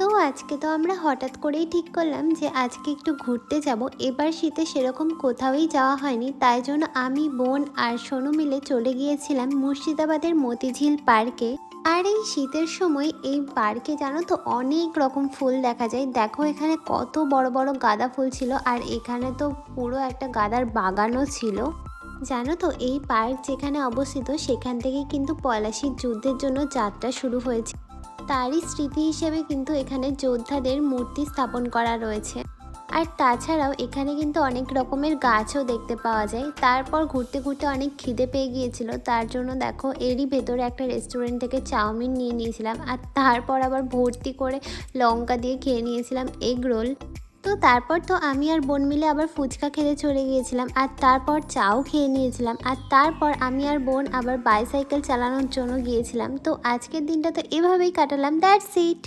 তো আজকে তো আমরা হঠাৎ করেই ঠিক করলাম যে আজকে একটু ঘুরতে যাব। এবার শীতে সেরকম কোথাওই যাওয়া হয়নি, তাই জন্য আমি, বোন আর সোনু মিলে চলে গিয়েছিলাম মুর্শিদাবাদের মতিঝিল পার্কে। আর এই শীতের সময় এই পার্কে জানো তো অনেক রকম ফুল দেখা যায়। দেখো এখানে কত বড় বড় গাঁদা ফুল ছিল, আর এখানে তো পুরো একটা গাঁদার বাগানও ছিল। জানো তো এই পার্ক যেখানে অবস্থিত সেখান থেকে কিন্তু পলাশির যুদ্ধের জন্য যাত্রা শুরু হয়েছে। তারই স্মৃতি হিসেবে কিন্তু এখানে যোদ্ধাদের মূর্তি স্থাপন করা রয়েছে। আর তাছাড়াও এখানে কিন্তু অনেক রকমের গাছও দেখতে পাওয়া যায়। তারপর ঘুরতে ঘুরতে অনেক খিদে পেয়ে গিয়েছিল, তার জন্য দেখো এরই ভেতরে একটা রেস্টুরেন্ট থেকে চাউমিন নিয়ে নিয়েছিলাম, আর তারপর আবার ভর্তি করে লঙ্কা দিয়ে খেয়ে নিয়েছিলাম এগ রোল। তো তারপর তো আমি আর বোন মিলে আবার ফুচকা খেতে চলে গিয়েছিলাম, আর তারপর চাও খেয়ে নিয়েছিলাম, আর তারপর আমি আর বোন আবার বাইসাইকেল চালানোর জন্য গিয়েছিলাম। তো আজকের দিনটা তো এভাবেই কাটালাম। That's it.